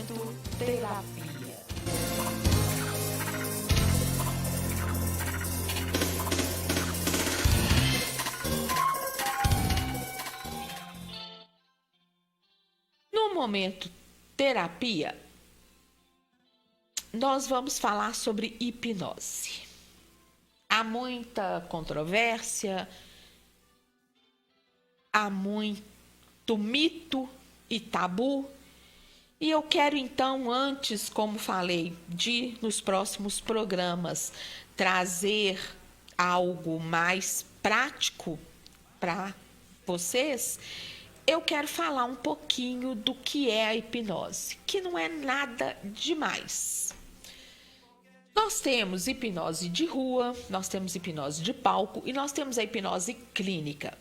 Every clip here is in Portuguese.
Momento Terapia. No Momento Terapia, nós vamos falar sobre hipnose. Há muita controvérsia, há muito mito e tabu. E eu quero então, antes, como falei, de nos próximos programas trazer algo mais prático para vocês, eu quero falar um pouquinho do que é a hipnose, que não é nada demais. Nós temos hipnose de rua, nós temos hipnose de palco e nós temos a hipnose clínica.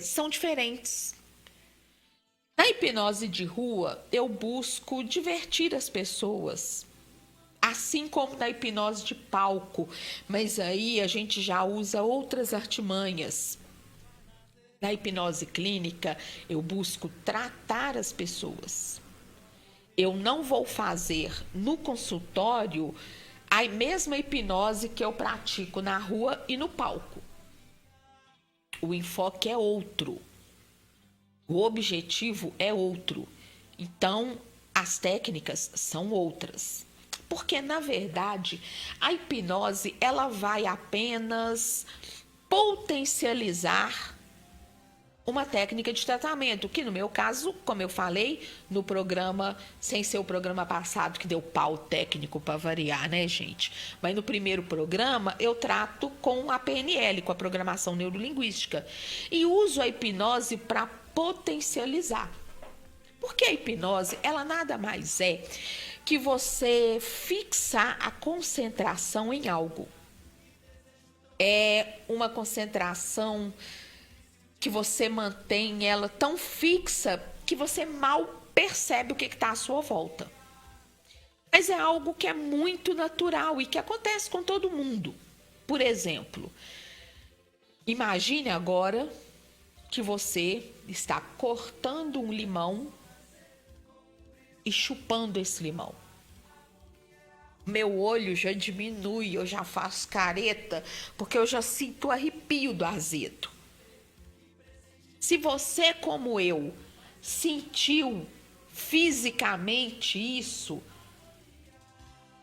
São diferentes. Na hipnose de rua, eu busco divertir as pessoas, assim como na hipnose de palco, mas aí a gente já usa outras artimanhas. Na hipnose clínica, eu busco tratar as pessoas. Eu não vou fazer no consultório a mesma hipnose que eu pratico na rua e no palco. O enfoque é outro. O objetivo é outro. Então, as técnicas são outras. Porque, na verdade, a hipnose ela vai apenas potencializar uma técnica de tratamento, que no meu caso, como eu falei no programa, sem ser o programa passado, que deu pau técnico para variar, né, gente? Mas no primeiro programa, eu trato com a PNL, com a programação neurolinguística, e uso a hipnose para potencializar. Porque a hipnose, ela nada mais é que você fixar a concentração em algo. É uma concentração que você mantém ela tão fixa que você mal percebe o que está à sua volta. Mas é algo que é muito natural e que acontece com todo mundo. Por exemplo, imagine agora que você está cortando um limão e chupando esse limão. Meu olho já diminui, eu já faço careta, porque eu já sinto o arrepio do azedo. Se você, como eu, sentiu fisicamente isso,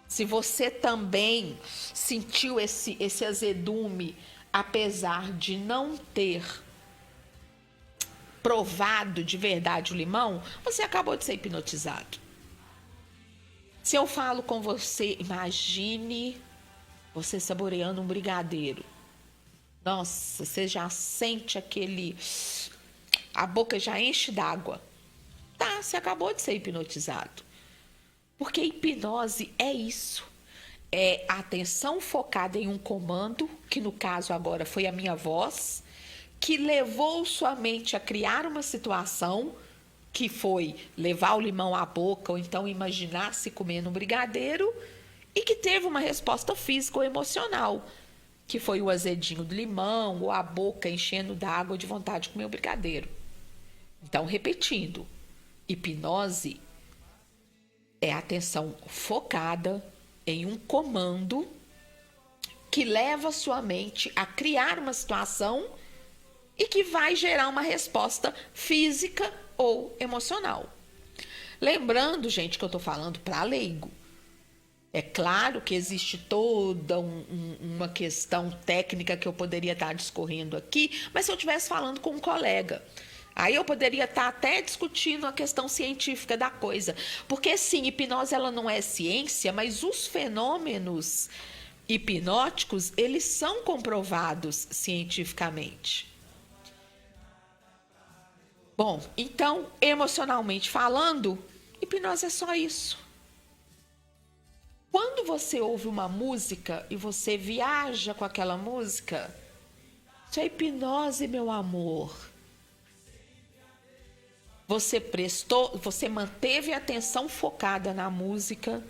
se você também sentiu esse azedume, apesar de não ter provado de verdade o limão, você acabou de ser hipnotizado. Se eu falo com você, imagine você saboreando um brigadeiro. Nossa, você já sente aquele... A boca já enche d'água. Tá, você acabou de ser hipnotizado. Porque hipnose é isso. É a atenção focada em um comando, que no caso agora foi a minha voz, que levou sua mente a criar uma situação, que foi levar o limão à boca, ou então imaginar-se comendo um brigadeiro, e que teve uma resposta física ou emocional, que foi o azedinho do limão ou a boca enchendo d'água de vontade de comer o brigadeiro. Então, repetindo, hipnose é atenção focada em um comando que leva sua mente a criar uma situação e que vai gerar uma resposta física ou emocional. Lembrando, gente, que eu estou falando para leigo. É claro que existe toda uma questão técnica que eu poderia estar discorrendo aqui, mas se eu estivesse falando com um colega, aí eu poderia estar até discutindo a questão científica da coisa. Porque, sim, hipnose ela não é ciência, mas os fenômenos hipnóticos, eles são comprovados cientificamente. Bom, então, emocionalmente falando, hipnose é só isso. Quando você ouve uma música e você viaja com aquela música, isso é hipnose, meu amor. Você manteve a atenção focada na música,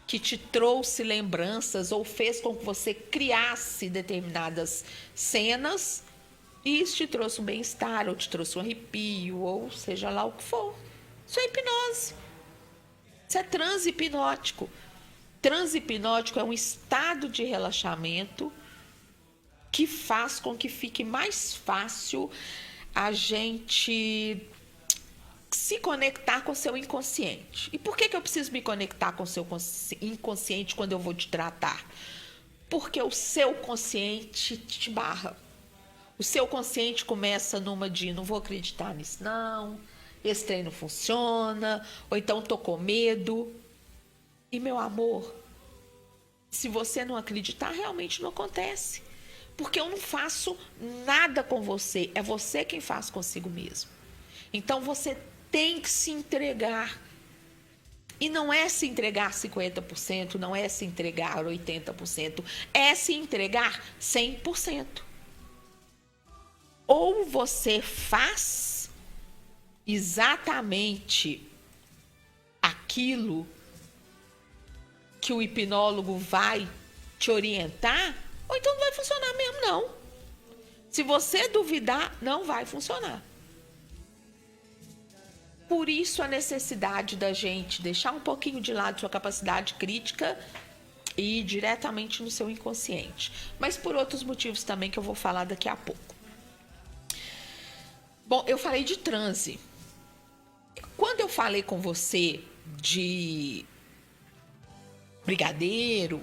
que te trouxe lembranças ou fez com que você criasse determinadas cenas, e isso te trouxe um bem-estar, ou te trouxe um arrepio, ou seja lá o que for. Isso é hipnose. Isso é transe hipnótico. Transe hipnótico é um estado de relaxamento que faz com que fique mais fácil a gente se conectar com o seu inconsciente. E por que eu preciso me conectar com o seu inconsciente quando eu vou te tratar? Porque o seu consciente te barra. O seu consciente começa numa de não vou acreditar nisso não, esse trem não funciona, ou então tô com medo. E meu amor, se você não acreditar, realmente não acontece. Porque eu não faço nada com você, é você quem faz consigo mesmo. Então você tem que se entregar. E não é se entregar 50%, não é se entregar 80%, é se entregar 100%. Ou você faz exatamente aquilo que o hipnólogo vai te orientar, ou então não vai funcionar mesmo, não. Se você duvidar, não vai funcionar. Por isso a necessidade da gente deixar um pouquinho de lado sua capacidade crítica e ir diretamente no seu inconsciente. Mas por outros motivos também que eu vou falar daqui a pouco. Bom, eu falei de transe. Quando eu falei com você de brigadeiro,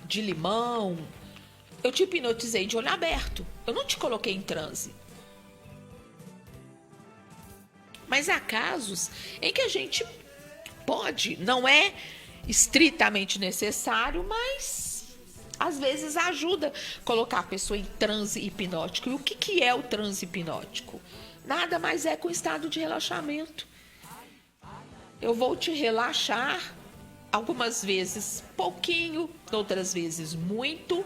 de limão, eu te hipnotizei de olho aberto. Eu não te coloquei em transe. Mas há casos em que a gente pode, não é estritamente necessário, mas às vezes ajuda colocar a pessoa em transe hipnótico. E o que é o transe hipnótico? Nada mais é que um estado de relaxamento. Eu vou te relaxar, algumas vezes pouquinho, outras vezes muito.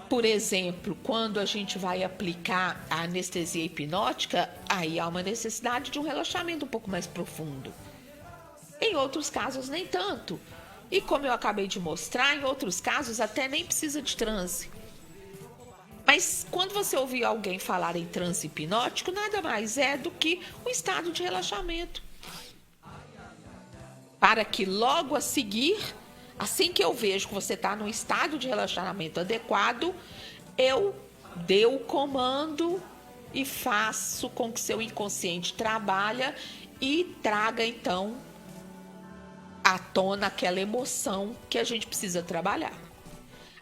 Por exemplo, quando a gente vai aplicar a anestesia hipnótica, aí há uma necessidade de um relaxamento um pouco mais profundo. Em outros casos, nem tanto. E como eu acabei de mostrar, em outros casos até nem precisa de transe. Mas quando você ouvir alguém falar em transe hipnótico, nada mais é do que um estado de relaxamento. Para que logo a seguir, assim que eu vejo que você está num estado de relaxamento adequado, eu dê o comando e faço com que seu inconsciente trabalhe e traga, então, à tona aquela emoção que a gente precisa trabalhar.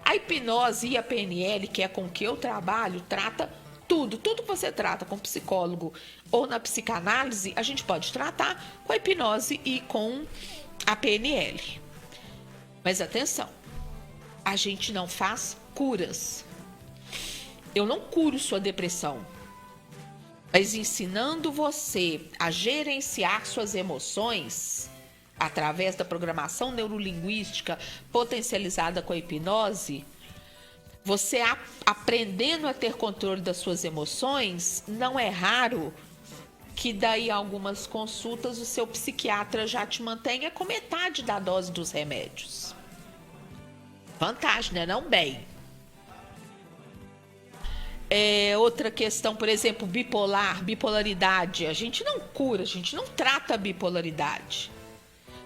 A hipnose e a PNL, que é com que eu trabalho, trata tudo que você trata com psicólogo ou na psicanálise, a gente pode tratar com a hipnose e com a PNL. Mas atenção, a gente não faz curas. Eu não curo sua depressão, mas ensinando você a gerenciar suas emoções através da programação neurolinguística potencializada com a hipnose, você aprendendo a ter controle das suas emoções, não é raro que daí algumas consultas o seu psiquiatra já te mantenha com metade da dose dos remédios. Vantagem, né? Não bem. Outra questão, por exemplo, bipolaridade. A gente não cura, a gente não trata a bipolaridade.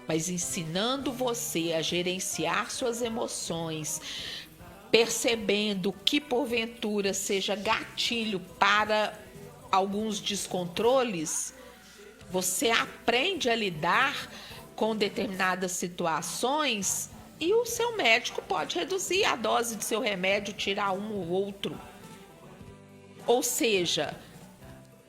Mas ensinando você a gerenciar suas emoções, percebendo que porventura seja gatilho para alguns descontroles, você aprende a lidar com determinadas situações e o seu médico pode reduzir a dose de seu remédio, tirar um ou outro. Ou seja,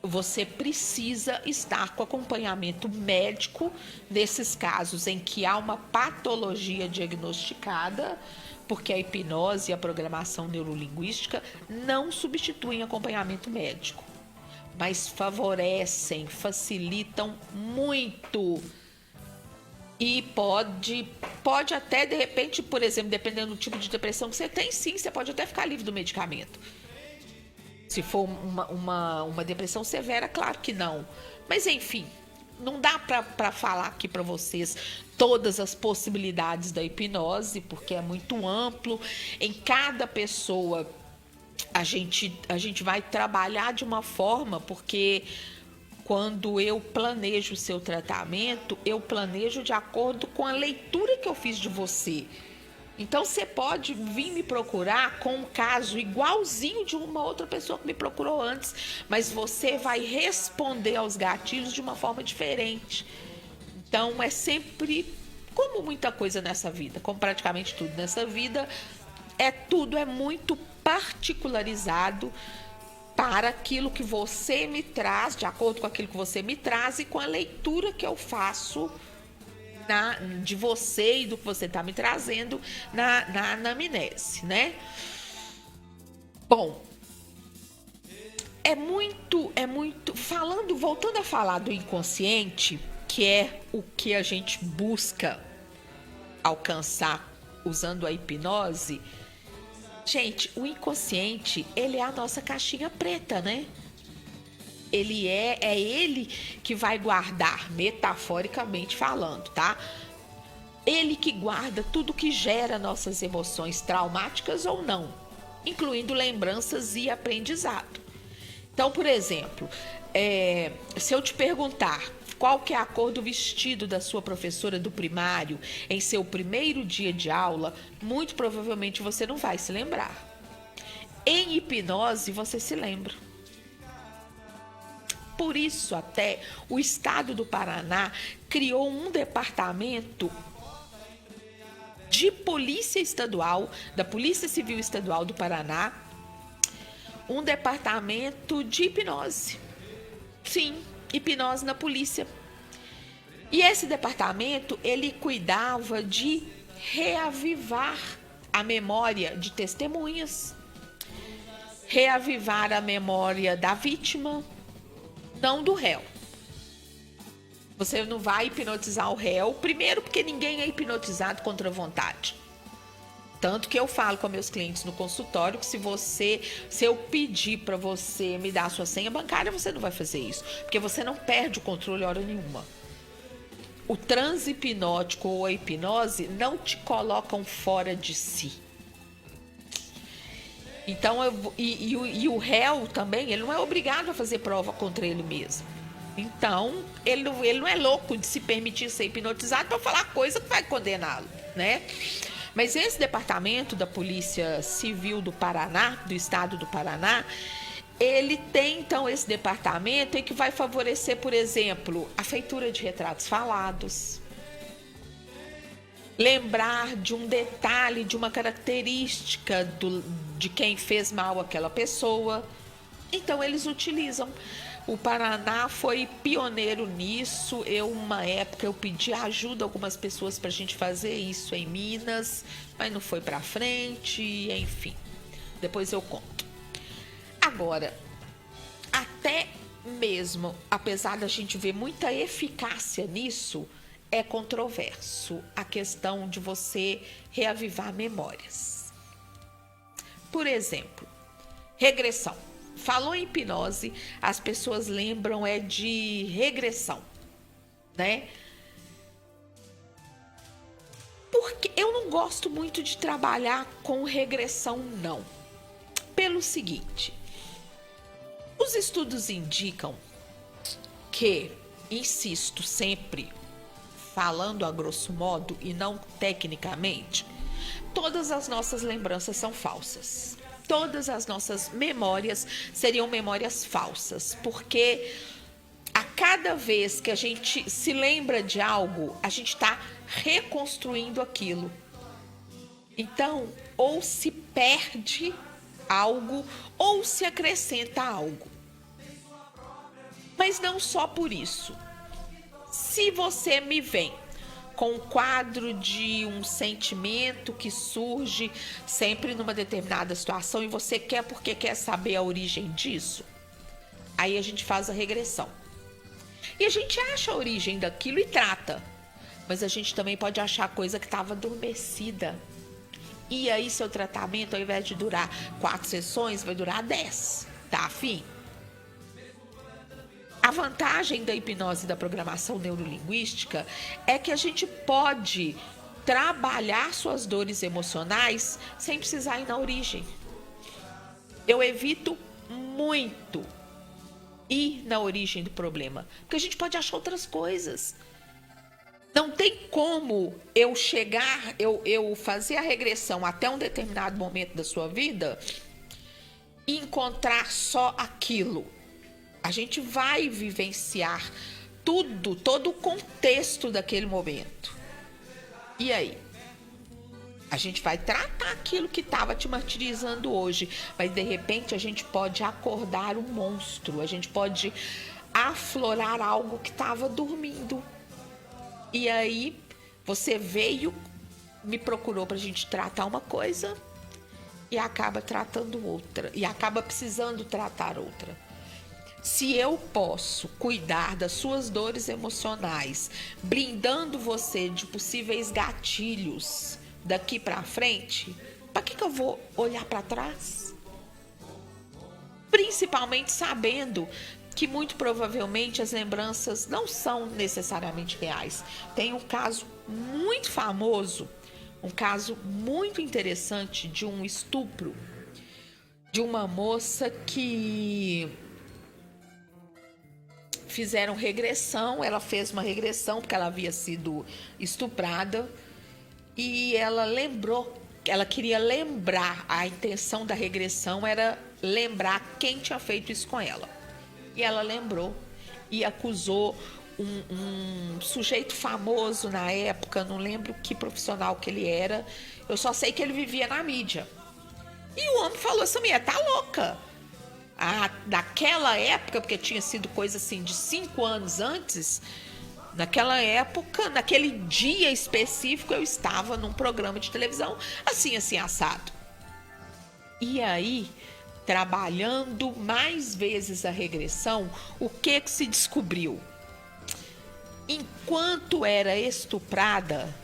você precisa estar com acompanhamento médico nesses casos em que há uma patologia diagnosticada, porque a hipnose e a programação neurolinguística não substituem acompanhamento médico, mas favorecem, facilitam muito. E pode até, de repente, por exemplo, dependendo do tipo de depressão que você tem, sim, você pode até ficar livre do medicamento. Se for uma depressão severa, claro que não. Mas, enfim, não dá para falar aqui para vocês todas as possibilidades da hipnose, porque é muito amplo. Em cada pessoa, a gente vai trabalhar de uma forma, porque quando eu planejo o seu tratamento, eu planejo de acordo com a leitura que eu fiz de você. Então, você pode vir me procurar com um caso igualzinho de uma outra pessoa que me procurou antes, mas você vai responder aos gatilhos de uma forma diferente. Então, é sempre, como muita coisa nessa vida, como praticamente tudo nessa vida, tudo é muito particularizado para aquilo que você me traz, de acordo com aquilo que você me traz e com a leitura que eu faço de você e do que você está me trazendo na anamnese, né? Bom, voltando a falar do inconsciente, que é o que a gente busca alcançar usando a hipnose. Gente, o inconsciente, ele é a nossa caixinha preta, né? Ele é ele que vai guardar, metaforicamente falando, tá? Ele que guarda tudo que gera nossas emoções traumáticas ou não, incluindo lembranças e aprendizado. Então, por exemplo, se eu te perguntar qual que é a cor do vestido da sua professora do primário em seu primeiro dia de aula, muito provavelmente você não vai se lembrar. Em hipnose, você se lembra. Por isso, até o estado do Paraná criou um departamento de polícia estadual, da Polícia Civil Estadual do Paraná, um departamento de hipnose. Sim, hipnose na polícia. E esse departamento, ele cuidava de reavivar a memória de testemunhas, reavivar a memória da vítima, não do réu. Você não vai hipnotizar o réu, primeiro porque ninguém é hipnotizado contra a vontade. Tanto que eu falo com meus clientes no consultório que se eu pedir para você me dar a sua senha bancária, você não vai fazer isso, porque você não perde o controle hora nenhuma. O transe hipnótico ou a hipnose não te colocam fora de si. Então, o réu também, ele não é obrigado a fazer prova contra ele mesmo. Então, ele não é louco de se permitir ser hipnotizado para falar coisa que vai condená-lo, né? Mas esse departamento da Polícia Civil do Paraná, do estado do Paraná, ele tem, então, esse departamento em que vai favorecer, por exemplo, a feitura de retratos falados, lembrar de um detalhe, de uma característica de quem fez mal àquela pessoa. Então, eles utilizam. O Paraná foi pioneiro nisso. Uma época, eu pedi ajuda a algumas pessoas para a gente fazer isso em Minas, mas não foi para frente, enfim. Depois eu conto. Agora, até mesmo, apesar da gente ver muita eficácia nisso, é controverso a questão de você reavivar memórias. Por exemplo, regressão. Falou em hipnose, as pessoas lembram de regressão, né? Porque eu não gosto muito de trabalhar com regressão, não. Pelo seguinte, os estudos indicam que, insisto sempre, falando a grosso modo e não tecnicamente, todas as nossas lembranças são falsas. Todas as nossas memórias seriam memórias falsas, porque a cada vez que a gente se lembra de algo, a gente está reconstruindo aquilo. Então, ou se perde algo, ou se acrescenta algo. Mas não só por isso. Se você me vem com um quadro de um sentimento que surge sempre numa determinada situação e você quer porque quer saber a origem disso, aí a gente faz a regressão. E a gente acha a origem daquilo e trata. Mas a gente também pode achar coisa que estava adormecida. E aí seu tratamento, ao invés de durar 4 sessões, vai durar 10. Tá afim? A vantagem da hipnose e da programação neurolinguística é que a gente pode trabalhar suas dores emocionais sem precisar ir na origem. Eu evito muito ir na origem do problema, porque a gente pode achar outras coisas. Não tem como eu chegar, eu fazer a regressão até um determinado momento da sua vida e encontrar só aquilo. A gente vai vivenciar tudo, todo o contexto daquele momento. E aí? A gente vai tratar aquilo que estava te martirizando hoje, mas de repente a gente pode acordar um monstro, a gente pode aflorar algo que estava dormindo. E aí você veio, me procurou para a gente tratar uma coisa e acaba tratando outra, e acaba precisando tratar outra. Se eu posso cuidar das suas dores emocionais, blindando você de possíveis gatilhos daqui para frente, para que eu vou olhar para trás? Principalmente sabendo que muito provavelmente as lembranças não são necessariamente reais. Tem um caso muito famoso, um caso muito interessante de um estupro de uma moça que fizeram regressão. Ela fez uma regressão porque ela havia sido estuprada e ela lembrou, ela queria lembrar, a intenção da regressão era lembrar quem tinha feito isso com ela. E ela lembrou e acusou um sujeito famoso na época, não lembro que profissional que ele era, eu só sei que ele vivia na mídia. E o homem falou: essa mulher tá louca. Naquela época, porque tinha sido coisa assim de 5 anos antes, naquela época, naquele dia específico, eu estava num programa de televisão assim, assado. E aí, trabalhando mais vezes a regressão, o que se descobriu? Enquanto era estuprada,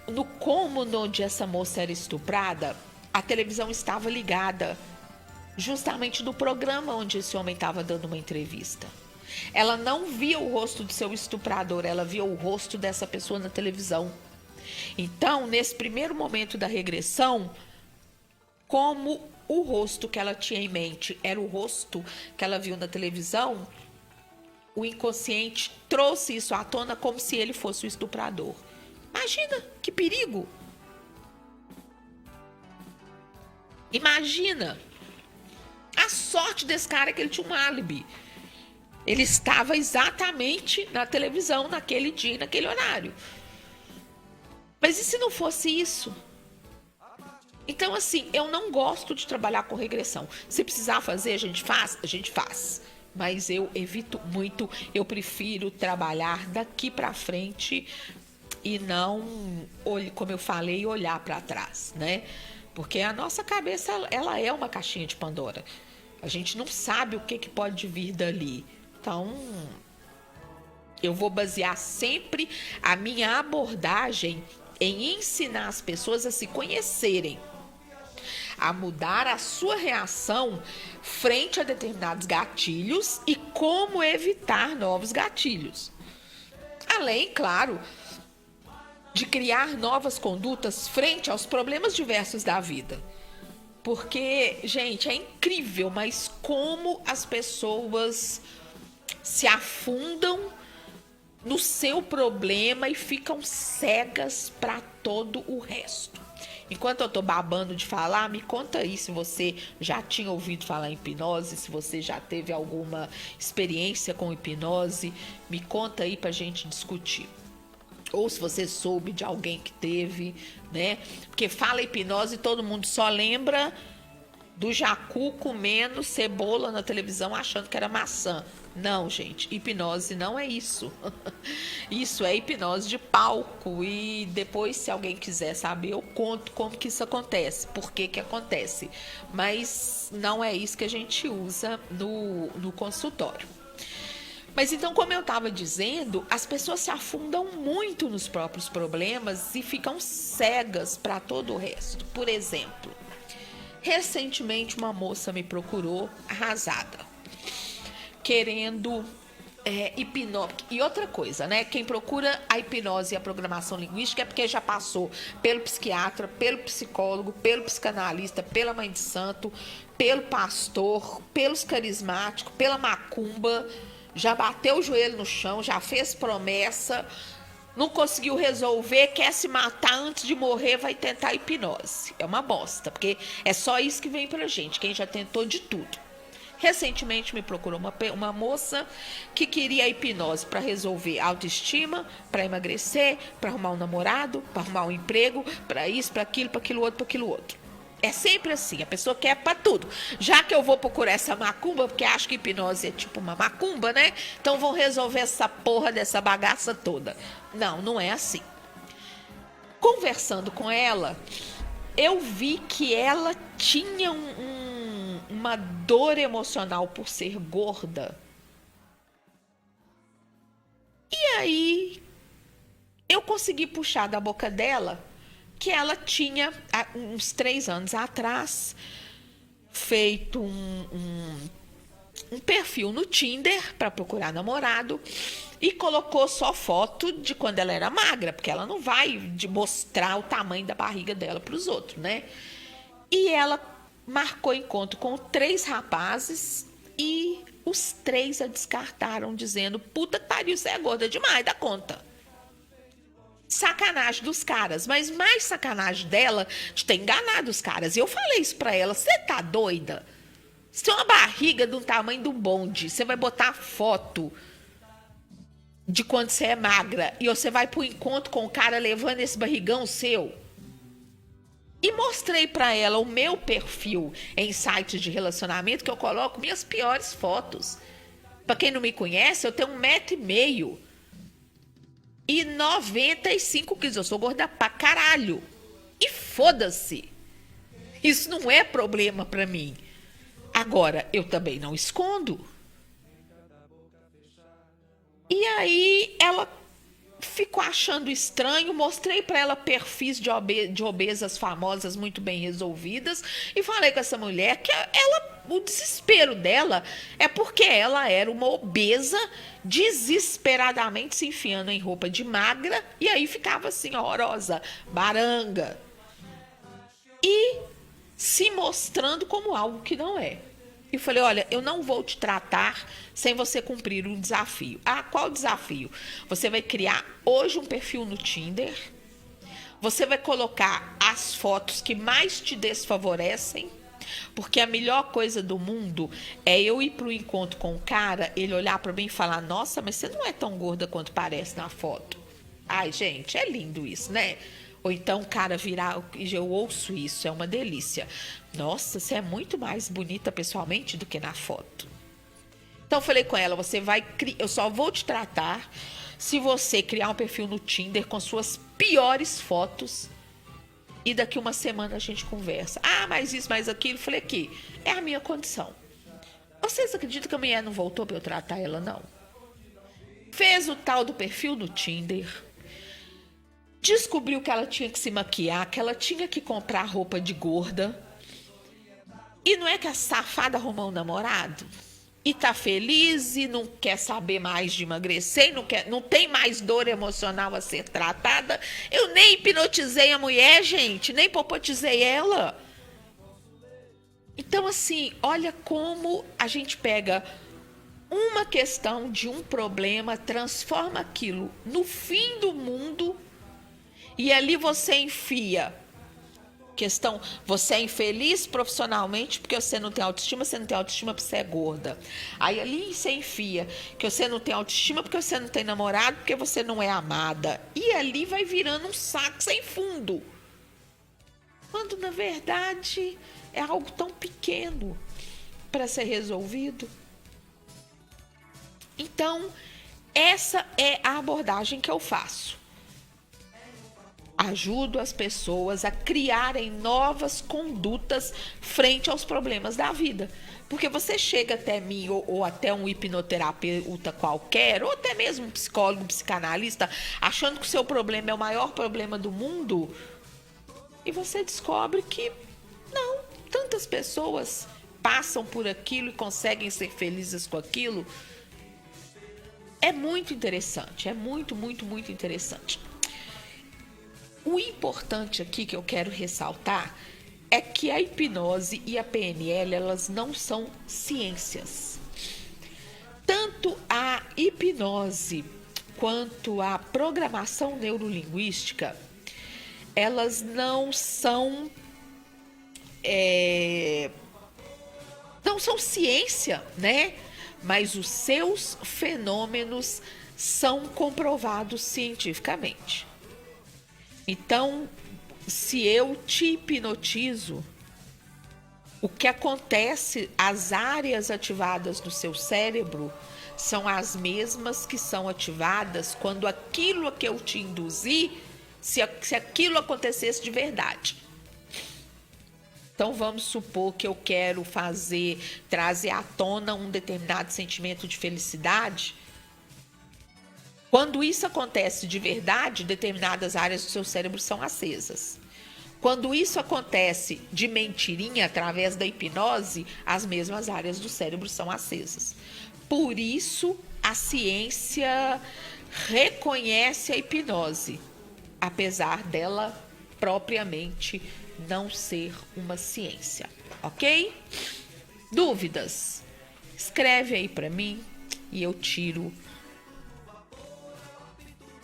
no cômodo onde essa moça era estuprada, a televisão estava ligada, justamente no programa onde esse homem estava dando uma entrevista. Ela não via o rosto do seu estuprador, ela via o rosto dessa pessoa na televisão. Então, nesse primeiro momento da regressão, como o rosto que ela tinha em mente era o rosto que ela viu na televisão, o inconsciente trouxe isso à tona como se ele fosse o estuprador. Imagina que perigo! Imagina! A sorte desse cara é que ele tinha um álibi. Ele estava exatamente na televisão naquele dia, naquele horário. Mas e se não fosse isso? Então, assim, eu não gosto de trabalhar com regressão. Se precisar fazer, a gente faz. Mas eu evito muito, eu prefiro trabalhar daqui para frente e não, como eu falei, olhar para trás, né? Porque a nossa cabeça, ela é uma caixinha de Pandora. A gente não sabe o que pode vir dali. Então, eu vou basear sempre a minha abordagem em ensinar as pessoas a se conhecerem, a mudar a sua reação frente a determinados gatilhos e como evitar novos gatilhos. Além, claro, de criar novas condutas frente aos problemas diversos da vida. Porque, gente, é incrível, mas como as pessoas se afundam no seu problema e ficam cegas para todo o resto. Enquanto eu tô babando de falar, me conta aí se você já tinha ouvido falar em hipnose, se você já teve alguma experiência com hipnose, me conta aí pra gente discutir. Ou se você soube de alguém que teve, né? Porque fala hipnose e todo mundo só lembra do jacu comendo cebola na televisão achando que era maçã. Não, gente, hipnose não é isso. Isso é hipnose de palco. E depois, se alguém quiser saber, eu conto como que isso acontece, por que acontece. Mas não é isso que a gente usa no consultório. Mas então, como eu estava dizendo, as pessoas se afundam muito nos próprios problemas e ficam cegas para todo o resto. Por exemplo, recentemente uma moça me procurou arrasada, querendo E outra coisa, né? Quem procura a hipnose e a programação linguística é porque já passou pelo psiquiatra, pelo psicólogo, pelo psicanalista, pela mãe de santo, pelo pastor, pelos carismáticos, pela macumba, já bateu o joelho no chão, já fez promessa, não conseguiu resolver, quer se matar antes de morrer, vai tentar hipnose. É uma bosta, porque é só isso que vem pra gente, quem já tentou de tudo. Recentemente me procurou uma moça que queria a hipnose para resolver autoestima, para emagrecer, para arrumar um namorado, para arrumar um emprego, para isso, para aquilo outro, para aquilo outro. É sempre assim, a pessoa quer para tudo. Já que eu vou procurar essa macumba, porque acho que hipnose é tipo uma macumba, né? Então vão resolver essa porra dessa bagaça toda. Não, não é assim. Conversando com ela, eu vi que ela tinha uma dor emocional por ser gorda. E aí, eu consegui puxar da boca dela que ela tinha, há uns 3 anos atrás, feito um perfil no Tinder para procurar namorado e colocou só foto de quando ela era magra, porque ela não vai mostrar o tamanho da barriga dela para os outros, né? E ela marcou encontro com 3 rapazes e os 3 a descartaram, dizendo: puta que pariu, você é gorda demais da conta. Sacanagem dos caras, mas mais sacanagem dela de ter enganado os caras. E eu falei isso pra ela: você tá doida? Você tem uma barriga do tamanho do bonde, você vai botar foto de quando você é magra e você vai pro encontro com o cara levando esse barrigão seu? E mostrei pra ela o meu perfil em sites de relacionamento, que eu coloco minhas piores fotos. Pra quem não me conhece, eu tenho 1,5 m e 95 quilos. Eu sou gorda pra caralho. E foda-se. Isso não é problema pra mim. Agora, eu também não escondo. E aí, ela ficou achando estranho, mostrei para ela perfis de obesas famosas muito bem resolvidas e falei com essa mulher que o desespero dela é porque ela era uma obesa desesperadamente se enfiando em roupa de magra e aí ficava assim horrorosa, baranga e se mostrando como algo que não é. E falei: olha, eu não vou te tratar sem você cumprir um desafio. Ah, qual desafio? Você vai criar hoje um perfil no Tinder. Você vai colocar as fotos que mais te desfavorecem. Porque a melhor coisa do mundo é eu ir pro encontro com o cara, ele olhar para mim e falar: nossa, mas você não é tão gorda quanto parece na foto. Ai, gente, é lindo isso, né? Ou então o cara virar, eu ouço isso, é uma delícia. Nossa, você é muito mais bonita pessoalmente do que na foto. Então eu falei com ela: eu só vou te tratar se você criar um perfil no Tinder com suas piores fotos e daqui uma semana a gente conversa. Ah, mais isso, mais aquilo. Falei: aqui, é a minha condição. Vocês acreditam que a mulher não voltou para eu tratar ela, não? Fez o tal do perfil no Tinder. Descobriu que ela tinha que se maquiar, que ela tinha que comprar roupa de gorda. E não é que a safada arrumou um namorado? E tá feliz e não quer saber mais de emagrecer, não tem mais dor emocional a ser tratada. Eu nem hipnotizei a mulher, gente, nem popotizei ela. Então, assim, olha como a gente pega uma questão de um problema, transforma aquilo no fim do mundo. E ali você enfia questão, você é infeliz profissionalmente porque você não tem autoestima porque você é gorda. Aí ali você enfia que você não tem autoestima porque você não tem namorado, porque você não é amada. E ali vai virando um saco sem fundo. Quando na verdade é algo tão pequeno para ser resolvido. Então, essa é a abordagem que eu faço. Ajudo as pessoas a criarem novas condutas frente aos problemas da vida. Porque você chega até mim ou até um hipnoterapeuta qualquer, ou até mesmo um psicólogo, psicanalista, achando que o seu problema é o maior problema do mundo, e você descobre que não, tantas pessoas passam por aquilo e conseguem ser felizes com aquilo. É muito interessante, é muito, muito, muito interessante. O importante aqui que eu quero ressaltar é que a hipnose e a PNL, elas não são ciências. Tanto a hipnose quanto a programação neurolinguística, elas não são ciência, né? Mas os seus fenômenos são comprovados cientificamente. Então, se eu te hipnotizo, o que acontece, as áreas ativadas no seu cérebro são as mesmas que são ativadas quando aquilo que eu te induzi, se aquilo acontecesse de verdade. Então, vamos supor que eu quero trazer à tona um determinado sentimento de felicidade. Quando isso acontece de verdade, determinadas áreas do seu cérebro são acesas. Quando isso acontece de mentirinha, através da hipnose, as mesmas áreas do cérebro são acesas. Por isso, a ciência reconhece a hipnose, apesar dela propriamente não ser uma ciência, ok? Dúvidas? Escreve aí para mim e eu tiro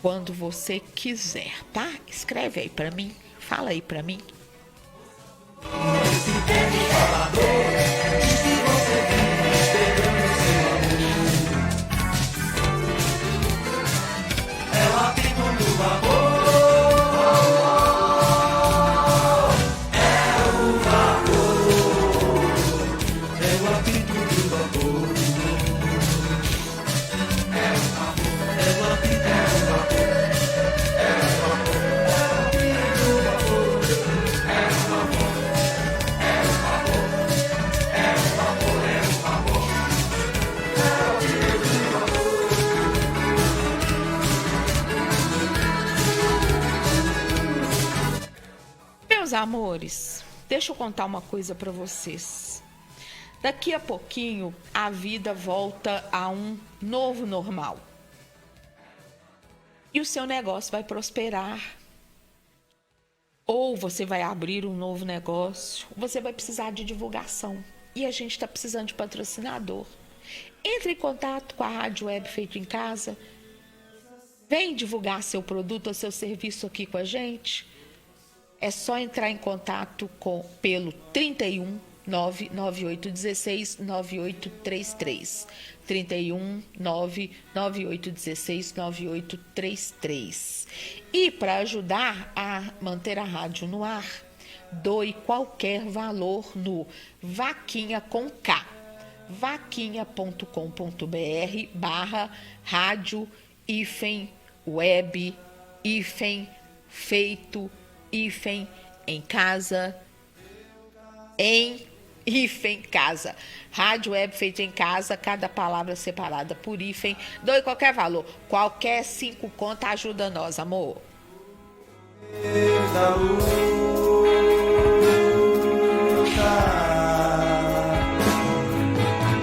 quando você quiser, tá? Escreve aí para mim, fala aí para mim. Meus amores, deixa eu contar uma coisa para vocês. Daqui a pouquinho a vida volta a um novo normal. E o seu negócio vai prosperar. Ou você vai abrir um novo negócio, você vai precisar de divulgação. E a gente está precisando de patrocinador. Entre em contato com a Rádio Web Feito em Casa. Vem divulgar seu produto ou seu serviço aqui com a gente. É só entrar em contato pelo 31 99816 9833. 31 99816 9833. E para ajudar a manter a rádio no ar, doe qualquer valor no Vaquinha com K. vaquinha.com.br/rádio web feito em casa, em casa. Rádio Web Feito em Casa, cada palavra separada por hífen. Doe qualquer valor. Qualquer 5 conto ajuda nós, amor.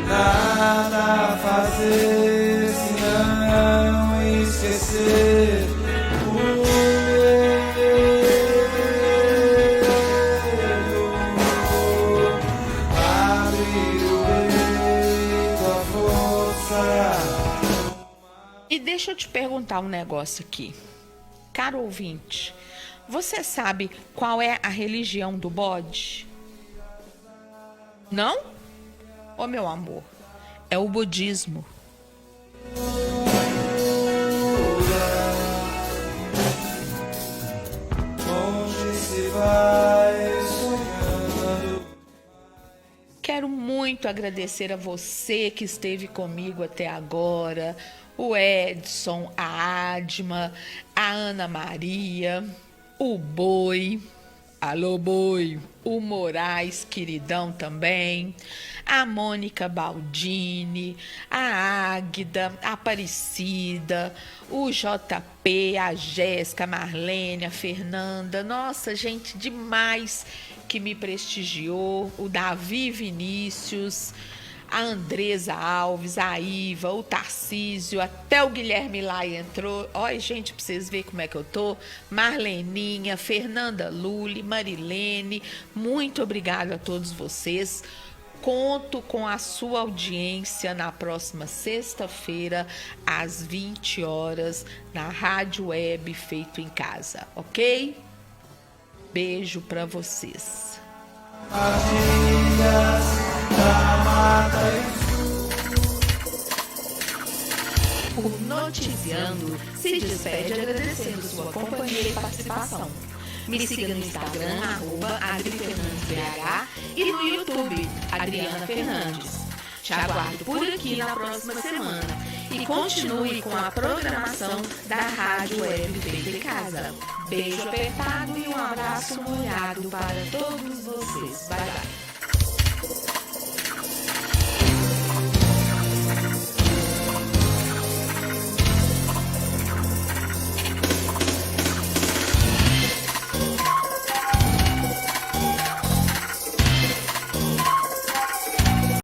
Nada a fazer senão esquecer o E deixa eu te perguntar um negócio aqui. Caro ouvinte, você sabe qual é a religião do bode? Não? Ô, meu amor, é o budismo. onde se vai sonhando. Quero muito agradecer a você que esteve comigo até agora, o Edson, a Adma, a Ana Maria, o Boi, alô Boi, o Moraes, queridão também, a Mônica Baldini, a Águida, a Aparecida, o JP, a Jéssica, a Marlene, a Fernanda, nossa, gente demais que me prestigiou, o Davi Vinícius, A Andresa Alves, a Iva, o Tarcísio, até o Guilherme lá entrou. Olha, gente, pra vocês verem como é que eu tô. Marleninha, Fernanda Lully, Marilene, muito obrigado a todos vocês. Conto com a sua audiência na próxima sexta-feira, às 20 horas, na Rádio Web Feito em Casa, ok? Beijo pra vocês. O Noticiando se despede agradecendo sua companhia e participação. Me siga no Instagram, @AdriFernandesBH e no YouTube, Adriana Fernandes. Te aguardo por aqui na próxima semana e continue com a programação da Rádio Web Feito em Casa. Beijo apertado e um abraço molhado para todos vocês. Bye, bye.